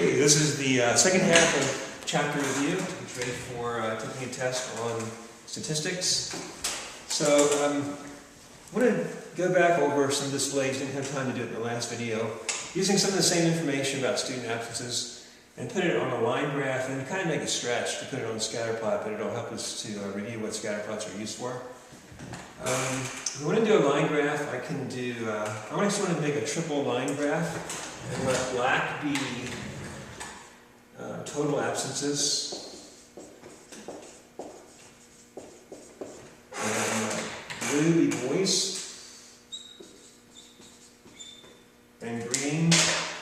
Okay, this is the second half of chapter review. It's ready for taking a test on statistics. So I want to go back over some displays. Didn't have time to do it in the last video. Using some of the same information about student absences and put it on a line graph and kind of make a stretch to put it on a scatter plot, but it'll help us to review what scatter plots are used for. If we want to do a line graph, I can do, I just want to make a triple line graph and let black be total absences, and blue be boys, and green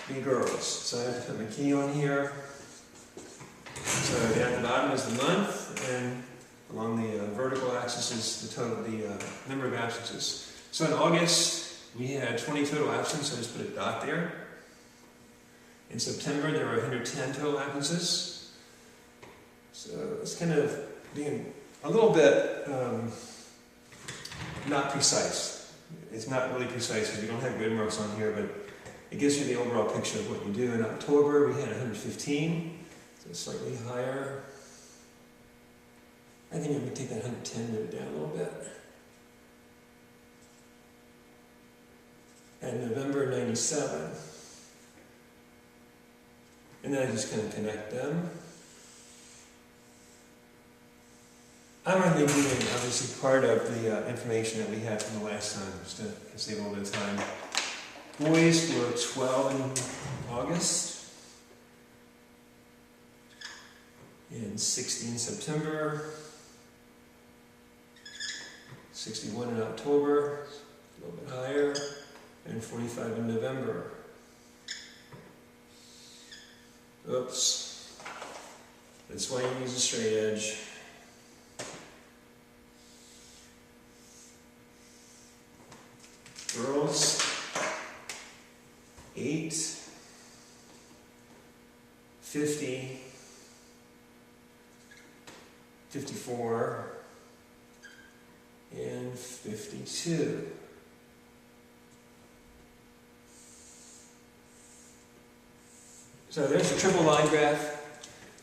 be girls. So I have to put my key on here. So at the bottom is the month, and along the vertical axis is the number of absences. So in August, we had 20 total absences, so I just put a dot there. In September, there were 110 total absences. So it's kind of being a little bit not precise. It's not really precise because we don't have grid marks on here, but it gives you the overall picture of what you do. In October, we had 115, so slightly higher. I think I'm going to take that 110 and move it down a little bit. And November, 97. And then I just kind of connect them. I'm going to be doing, obviously, part of the information that we had from the last time, just to save a little bit of time. Boys were 12 in August, and 60 in September, 61 in October, a little bit higher, and 45 in November. Oops. That's why you use a straight edge. Girls, 8, 50, 54, and 52. So there's a triple line graph.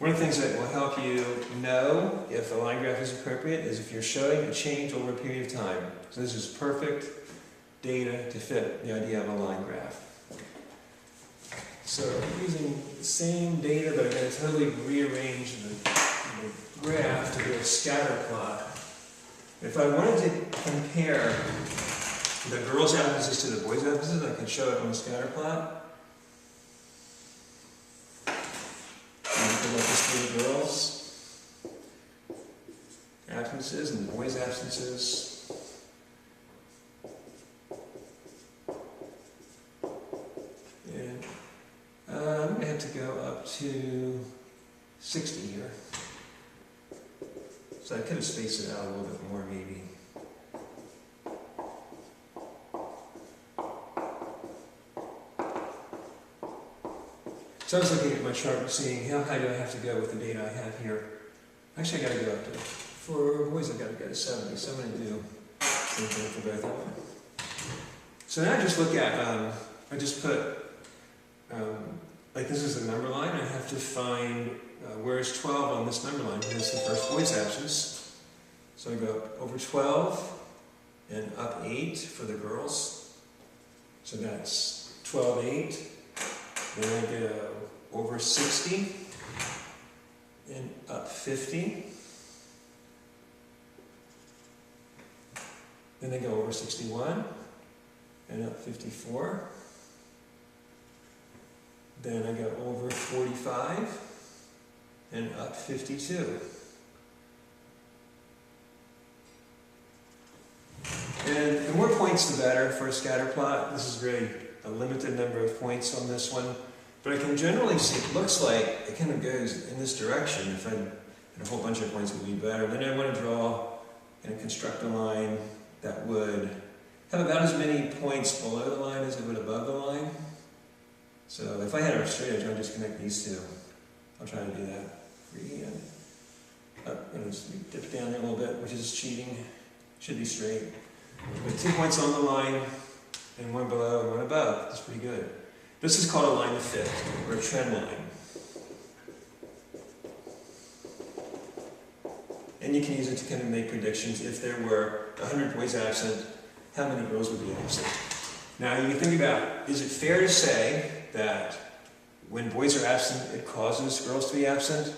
One of the things that will help you know if a line graph is appropriate is if you're showing a change over a period of time. So this is perfect data to fit the idea of a line graph. So I'm using the same data, but I'm going to totally rearrange the graph to be a scatter plot. If I wanted to compare the girls' absences to the boys' absences, I can show it on a scatter plot. The girls' absences and the boys' absences. And I'm going to have to go up to 60 here. So I could have spaced it out a little bit more, maybe. So I was looking at my chart and seeing how high do I have to go with the data I have here. Actually, I got to go up to, for boys, I've got to go to 70, so I'm going to do the same thing for both of them. So now I just look at, I just put, like this is the number line. I have to find where is 12 on this number line. Here's the first boys' absence. So I go over 12 and up 8 for the girls. So that's 12, 8. Then I go over 60 and up 50. Then I go over 61 and up 54. Then I go over 45 and up 52. And the more points the better for a scatter plot. This is really a limited number of points on this one. But I can generally see it looks like it kind of goes in this direction. If I had a whole bunch of points, it would be better. Then I want to draw and construct a line that would have about as many points below the line as it would above the line. So if I had a straight edge, I would just connect these two. I'll try to do that freehand. And just dip down there a little bit, which is cheating. Should be straight. With 2 points on the line, and one below and one above. That's pretty good. This is called a line of fit, or a trend line. and you can use it to kind of make predictions. If there were 100 boys absent, how many girls would be absent? Now you can think about, is it fair to say that when boys are absent, it causes girls to be absent?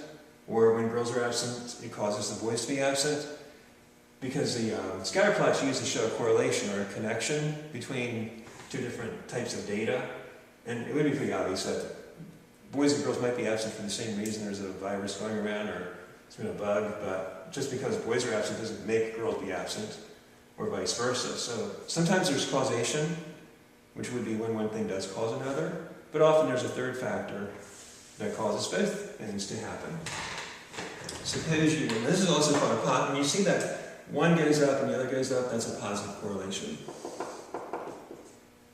Or when girls are absent, it causes the boys to be absent? Because the scatter plots used to show a correlation or a connection between two different types of data. And it would be pretty obvious that boys and girls might be absent for the same reason. There's a virus going around or there's been a bug, but just because boys are absent doesn't make girls be absent, or vice versa. So sometimes there's causation, which would be when one thing does cause another, but often there's a third factor that causes both things to happen. Suppose you, and this is also called a pot, when you see that one goes up and the other goes up, that's a positive correlation.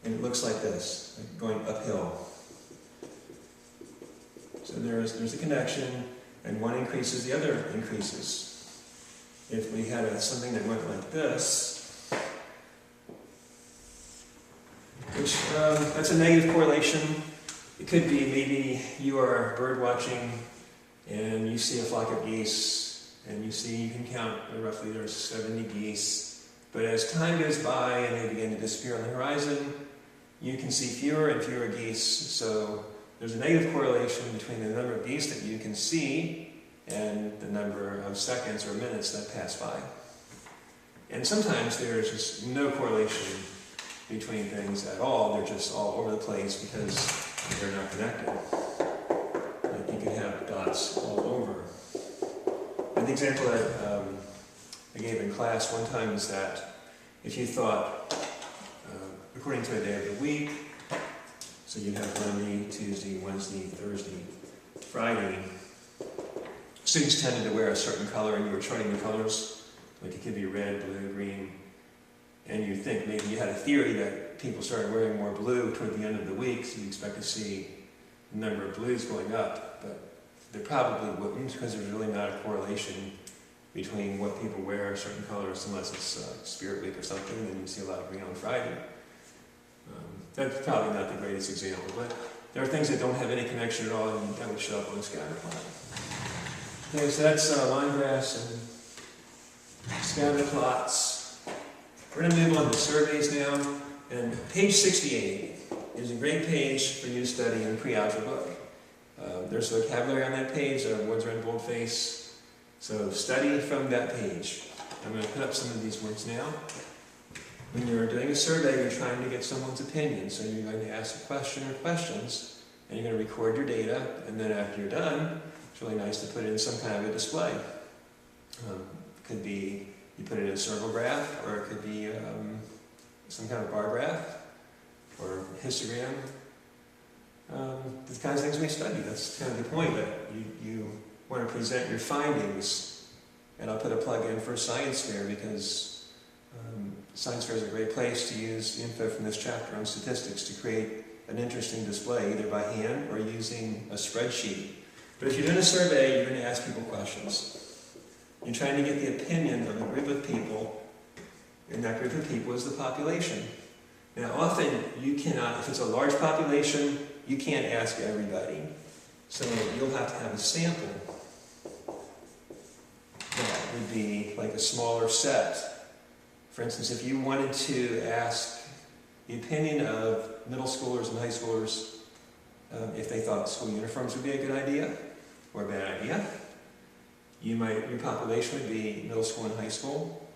And it looks like this, like going uphill. So there's a connection, and one increases, the other increases. If we had something that went like this, which that's a negative correlation. It could be maybe you are bird watching and you see a flock of geese, and you can count roughly there's 70 geese. But as time goes by and they begin to disappear on the horizon, you can see fewer and fewer geese. So there's a negative correlation between the number of geese that you can see and the number of seconds or minutes that pass by. And sometimes there's just no correlation between things at all. They're just all over the place because they're not connected. Like you can have dots all over. And the example that I gave in class one time is that if you thought, according to a day of the week, so you'd have Monday, Tuesday, Wednesday, Thursday, Friday, students tended to wear a certain color, and you were charting the colors, like it could be red, blue, green, and you think maybe you had a theory that people started wearing more blue toward the end of the week, so you expect to see the number of blues going up, but they probably wouldn't, because there's really not a correlation between what people wear certain colors, unless it's Spirit Week or something, and then you see a lot of green on Friday. That's probably not the greatest example, but there are things that don't have any connection at all, and that would show up on a scatter plot. Okay, so that's line graphs and scatter plots. We're going to move on to surveys now, and page 68 is a great page for you to study in the Prealgebra book. There's vocabulary on that page, words are in boldface, so study from that page. I'm going to put up some of these words now. When you're doing a survey, you're trying to get someone's opinion, so you're going to ask a question or questions, and you're going to record your data, and then after you're done, it's really nice to put it in some kind of a display. It could be you put it in a circle graph, or it could be some kind of bar graph, or histogram. The kinds of things we study. That's kind of the point, that you want to present your findings. And I'll put a plug in for a science fair, because science fair is a great place to use the info from this chapter on statistics to create an interesting display, either by hand or using a spreadsheet. But if you're doing a survey, you're going to ask people questions. You're trying to get the opinion of a group of people, and that group of people is the population. Now often you cannot, if it's a large population, you can't ask everybody. So you'll have to have a sample that would be like a smaller set. For instance, if you wanted to ask the opinion of middle schoolers and high schoolers if they thought school uniforms would be a good idea or a bad idea, your population would be middle school and high school.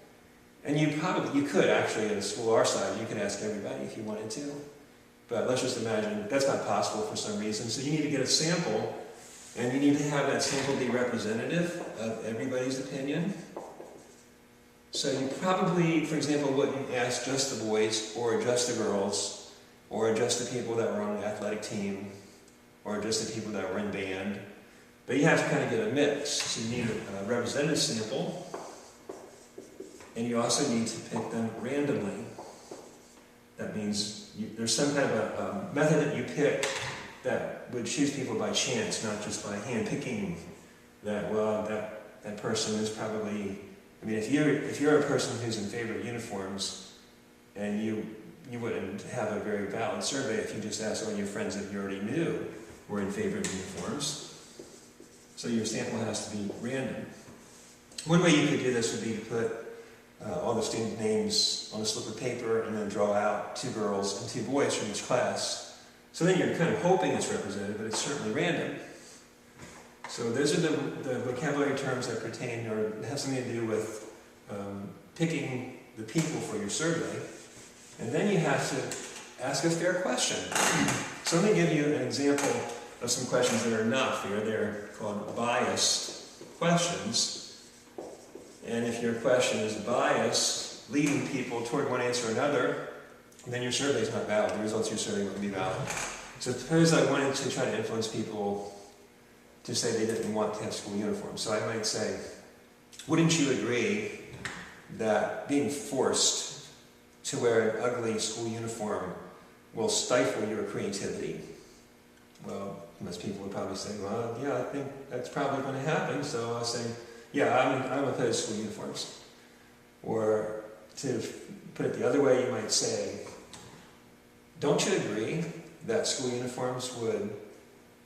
And you could actually, at a school our size, you could ask everybody if you wanted to. But let's just imagine that's not possible for some reason. So you need to get a sample, and you need to have that sample be representative of everybody's opinion. So you probably, for example, wouldn't ask just the boys, or just the girls, or just the people that were on an athletic team, or just the people that were in band. But you have to kind of get a mix. So you need a representative sample, and you also need to pick them randomly. That means there's some kind of a method that you pick that would choose people by chance, not just by hand picking that, well, that person is probably, I mean, if you're a person who's in favor of uniforms, and you wouldn't have a very valid survey if you just asked all your friends that you already knew were in favor of uniforms. So your sample has to be random. One way you could do this would be to put all the student names on a slip of paper and then draw out 2 girls and 2 boys from each class. So then you're kind of hoping it's representative, but it's certainly random. So those are the vocabulary terms that pertain or have something to do with picking the people for your survey. And then you have to ask a fair question. So let me give you an example of some questions that are not fair. They're called biased questions. And if your question is biased, leading people toward one answer or another, then your survey is not valid. The results of your survey wouldn't be valid. So suppose I wanted to try to influence people to say they didn't want to have school uniforms. So I might say, wouldn't you agree that being forced to wear an ugly school uniform will stifle your creativity? Well, most people would probably say, well, yeah, I think that's probably going to happen. So I'll say, yeah, I'm opposed to school uniforms. Or to put it the other way, you might say, don't you agree that school uniforms would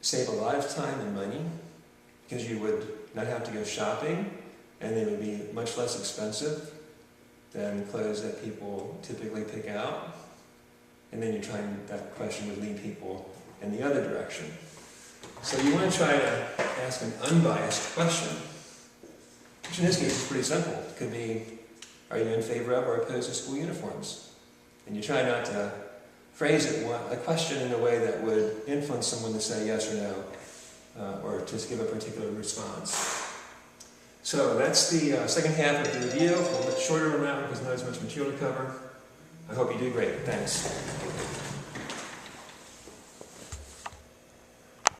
save a lot of time and money because you would not have to go shopping and they would be much less expensive than clothes that people typically pick out? And then that question would lead people in the other direction. So you want to try to ask an unbiased question, which in this case is pretty simple. It could be, are you in favor of or opposed to school uniforms? And you try not to phrase a question in a way that would influence someone to say yes or no, or just give a particular response. So that's the second half of the review. It's a little bit shorter on that one because not as much material to cover. I hope you do great. Thanks.